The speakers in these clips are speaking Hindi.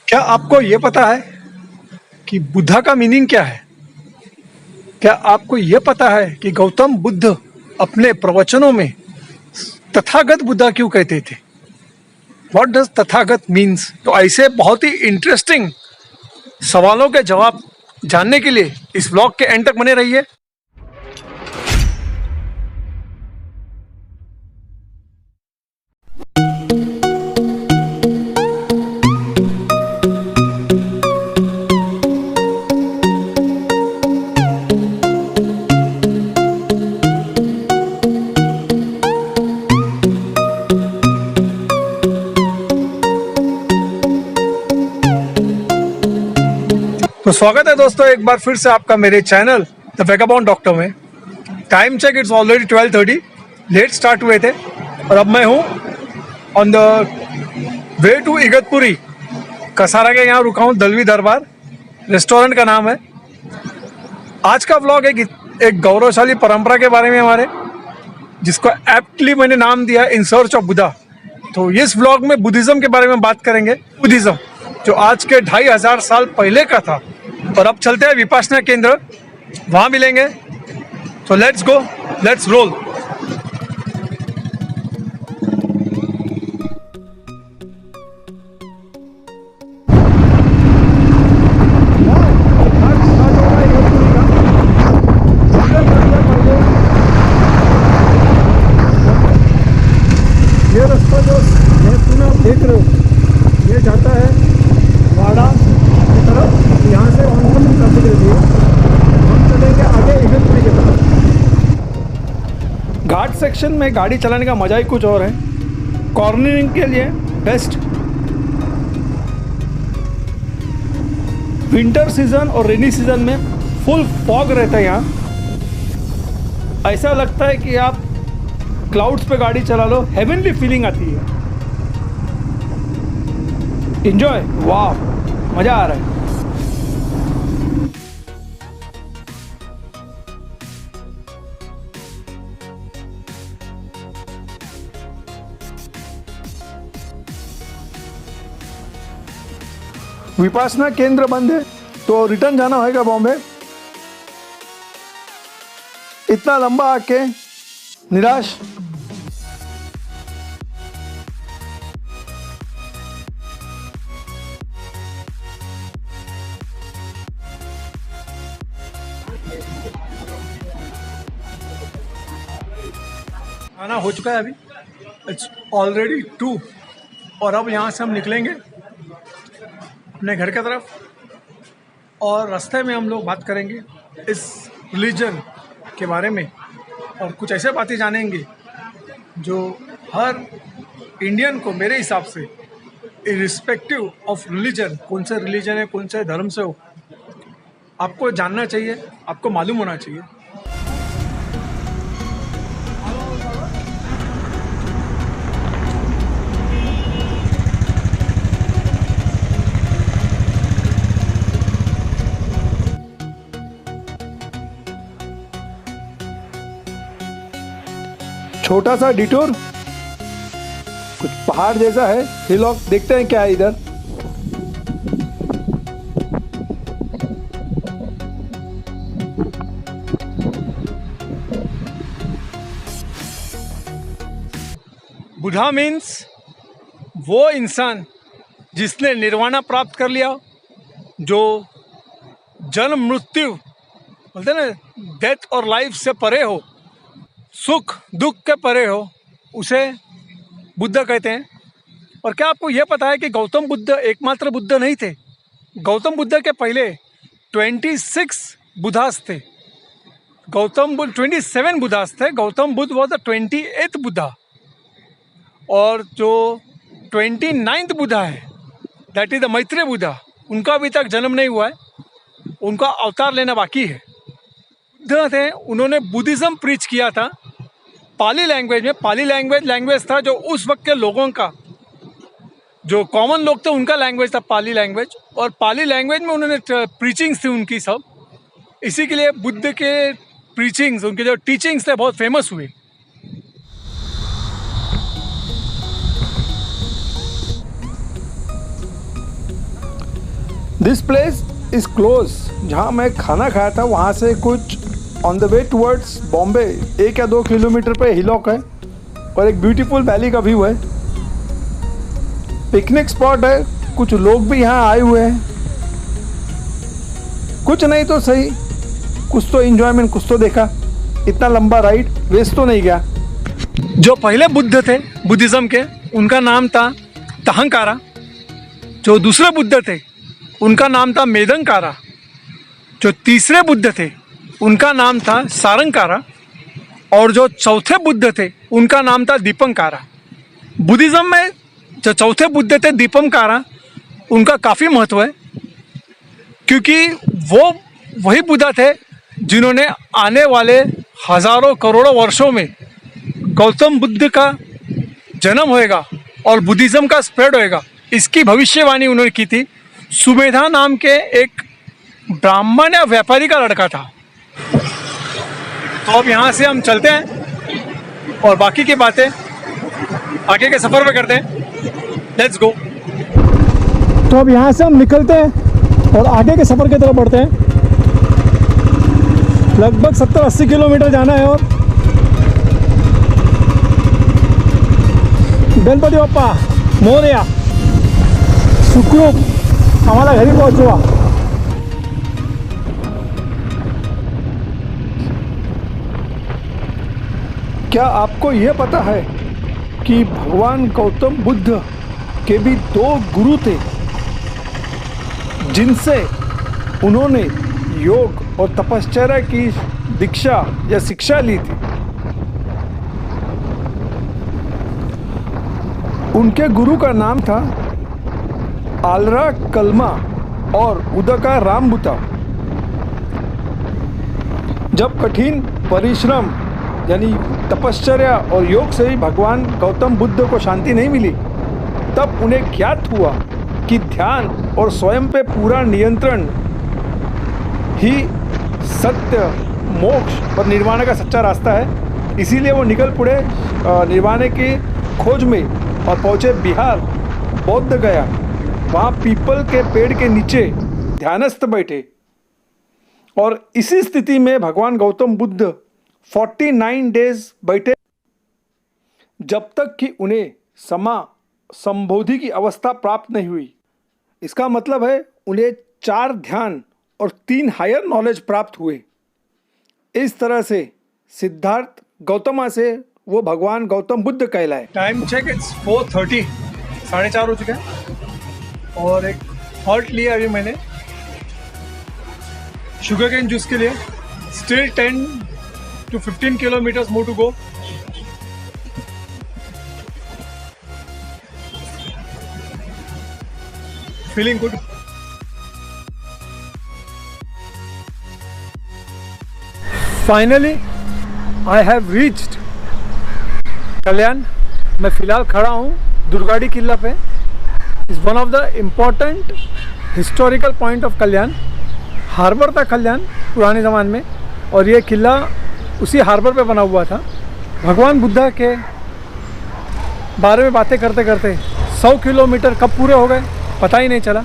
क्या आपको ये पता है कि बुद्धा का मीनिंग क्या है? क्या आपको ये पता है कि गौतम बुद्ध अपने प्रवचनों में तथागत बुद्धा क्यों कहते थे? What does Tathagata means? तो ऐसे बहुत ही इंटरेस्टिंग सवालों के जवाब जानने के लिए इस व्लॉग के एंड तक बने रहिए। तो स्वागत है दोस्तों एक बार फिर से आपका मेरे चैनल द वेगाबॉन्ड डॉक्टर में। Time check, it's already 12:30। Late start हुए थे और अब मैं हूँ on the way to Igatpuri. Kasara के यहाँ रुका हूँ, दलवी दरबार रेस्टोरेंट का नाम है। आज का व्लॉग एक गौरवशाली परंपरा के बारे में हमारे, जिसको एप्टली मैंने नाम दिया इन सर्च ऑफ बुद्धा। तो इस व्लॉग में बुद्धिज़्म के बारे में बात करेंगे। बुद्धिज़्म जो आज के 2500 साल पहले का था। और अब चलते हैं विपासना केंद्र, वहाँ मिलेंगे। तो लेट्स गो, लेट्स रोल। ये रास्ता जो आप देख रहे हो, ये जाता है वाड़ा की तरफ। यहाँ से ऑनकमिंग ट्रैफिक रहती है। हम चलेंगे आगे इगतपुरी की तरफ। घाट सेक्शन में गाड़ी चलाने का मज़ा ही कुछ और है। कॉर्नरिंग के लिए बेस्ट। विंटर सीजन और रेनी सीजन में फुल फॉग रहता है यहाँ। ऐसा लगता है कि आप क्लाउड्स पे गाड़ी चला लो, हेवनली फीलिंग आती है। एंजॉय, वाह, मज़ा आ रहा है। विपासना केंद्र बंद है तो रिटर्न जाना होगा बॉम्बे। इतना लंबा आके निराश। खाना हो चुका है अभी, इट्स ऑलरेडी 2। और अब यहाँ से हम निकलेंगे अपने घर की तरफ। और रास्ते में हम लोग बात करेंगे इस रिलीजन के बारे में और कुछ ऐसे बातें जानेंगे जो हर इंडियन को मेरे हिसाब से इरिस्पेक्टिव ऑफ रिलीजन, कौन से रिलीजन है, कौन से धर्म से हो, आपको जानना चाहिए, आपको मालूम होना चाहिए। छोटा सा डिटूर, कुछ पहाड़ जैसा है, हिलॉक। देखते हैं क्या है इधर। बुद्धा मीन्स वो इंसान जिसने निर्वाणा प्राप्त कर लिया, जो जन्म मृत्यु बोलते हैं ना, डेथ और लाइफ से परे हो, सुख दुख के परे हो, उसे बुद्ध कहते हैं। और क्या आपको यह पता है कि गौतम बुद्ध एकमात्र बुद्ध नहीं थे? गौतम बुद्ध के पहले 26 बुद्धास थे। 27 बुद्धास थे। Gautam Buddha was the 28th Buddha. और जो 29th बुद्धा है, that is the Maitreya Buddha, उनका अभी तक जन्म नहीं हुआ है, उनका अवतार लेना बाकी है। बुद्ध थे, उन्होंने बुद्धिज़्म प्रीच किया था पाली लैंग्वेज में। पाली लैंग्वेज था जो उस वक्त के लोगों का, जो कॉमन लोग थे, उनका लैंग्वेज था पाली लैंग्वेज। और पाली लैंग्वेज में उन्होंने प्रीचिंग्स थी उनकी सब। इसी के लिए बुद्ध के प्रीचिंग्स, उनके जो टीचिंग्स थे, बहुत फेमस हुए। This place is close. जहाँ मैं खाना खाया था वहाँ से कुछ on the way towards Bombay 1 या 2 किलोमीटर पे हिलॉक है और एक ब्यूटीफुल वैली का व्यू है। पिकनिक स्पॉट है, कुछ लोग भी यहाँ आए हुए हैं। कुछ नहीं तो सही, कुछ तो एंजॉयमेंट, कुछ तो देखा। इतना लंबा राइड वेस्ट तो नहीं गया। जो पहले बुद्ध थे बुद्धिज़्म के, उनका नाम था तहंकारा। जो दूसरे बुद्ध थे उनका नाम था मेदंकारा। जो तीसरे बुद्ध थे उनका नाम था सारंकारा। और जो चौथे बुद्ध थे उनका नाम था दीपंकारा। बुद्धिज़्म में जो चौथे बुद्ध थे दीपंकारा, उनका काफ़ी महत्व है, क्योंकि वो वही बुद्ध थे जिन्होंने आने वाले हज़ारों करोड़ों वर्षों में गौतम बुद्ध का जन्म होएगा और बुद्धिज़्म का स्प्रेड होएगा, इसकी भविष्यवाणी उन्होंने की थी। सुमेधा नाम के एक ब्राह्मण या व्यापारी का लड़का था। तो अब यहाँ से हम चलते हैं और बाकी की बातें आगे के सफ़र में करते हैं। Let's go. तो अब यहाँ से हम निकलते हैं और आगे के सफ़र की तरफ बढ़ते हैं। लगभग 70-80 किलोमीटर जाना है और गणपती बाप्पा मोरया सुखरूप आम्हाला घरी पोहोचवा। क्या आपको यह पता है कि भगवान गौतम बुद्ध के भी 2 गुरु थे जिनसे उन्होंने योग और तपश्चर्या की दीक्षा या शिक्षा ली थी। उनके गुरु का नाम था आलरा कलमा और उदका रामबुता। जब कठिन परिश्रम यानी तपश्चर्या और योग से ही भगवान गौतम बुद्ध को शांति नहीं मिली, तब उन्हें ज्ञात हुआ कि ध्यान और स्वयं पे पूरा नियंत्रण ही सत्य, मोक्ष और निर्वाण का सच्चा रास्ता है। इसीलिए वो निकल पड़े निर्वाण की खोज में और पहुँचे बिहार बौद्ध गया। वहाँ पीपल के पेड़ के नीचे ध्यानस्थ बैठे और इसी स्थिति में भगवान गौतम बुद्ध 49 डेज बैठे, जब तक कि उन्हें संबोधि की अवस्था प्राप्त नहीं हुई। इसका मतलब है उन्हें 4 ध्यान और 3 हायर नॉलेज प्राप्त हुए। इस तरह से सिद्धार्थ गौतमा से वो भगवान गौतम बुद्ध कहलाए। टाइम चेक, इट्स 4:30, 4:30 हो चुके हैं और एक हॉल्ट लिया अभी मैंने शुगर केन जूस के लिए। Still 10 to 15 kilometers more to go. Feeling good. Finally, I have reached Kalyan. मैं फ़िलहाल खड़ा हूँ दुर्गाड़ी किला पे। Is one of the important historical point of Kalyan. Harbour था कल्याण पुराने ज़माने में और ये किला उसी हार्बर पे बना हुआ था। भगवान बुद्धा के बारे में बातें करते करते 100 किलोमीटर कब पूरे हो गए पता ही नहीं चला।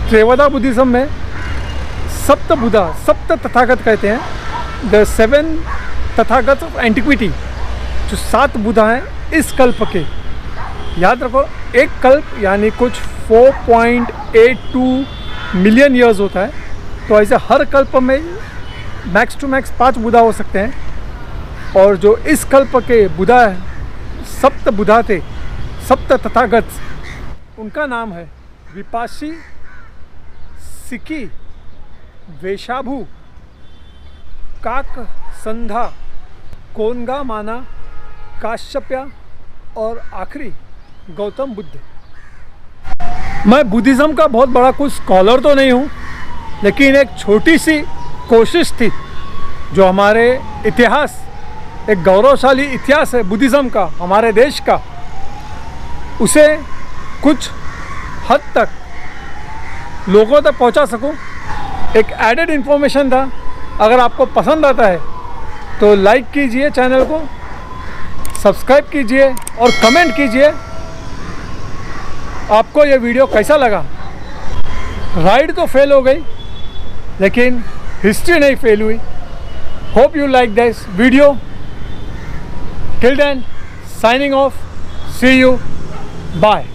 त्रेवदा बुद्धिज़्म में सप्त बुद्धा, सप्त तथागत कहते हैं। द 7 तथागत ऑफ एंटिक्विटी, जो 7 बुद्धा हैं इस कल्प के। याद रखो, एक कल्प यानी कुछ 4.82 मिलियन ईयर्स होता है। तो ऐसे हर कल्प में मैक्स टू मैक्स 5 बुद्धा हो सकते हैं। और जो इस कल्प के बुद्धा सप्त बुद्धा थे, सप्त तथागत, उनका नाम है विपाशी, सिकी, वेशाभु, काक संधा, कोनगा माना, काश्यप्या और आखिरी गौतम बुद्ध। मैं बुद्धिज़्म का बहुत बड़ा कुछ स्कॉलर तो नहीं हूँ, लेकिन एक छोटी सी कोशिश थी जो हमारे इतिहास, एक गौरवशाली इतिहास है बुद्धिज़्म का, हमारे देश का, उसे कुछ हद तक लोगों तक पहुंचा सकूं। एक एडेड इन्फॉर्मेशन था। अगर आपको पसंद आता है तो लाइक कीजिए, चैनल को सब्सक्राइब कीजिए और कमेंट कीजिए आपको ये वीडियो कैसा लगा। राइड तो फेल हो गई लेकिन हिस्ट्री नहीं फेल हुई। Hope you like this video. Till then, signing off. See you. Bye.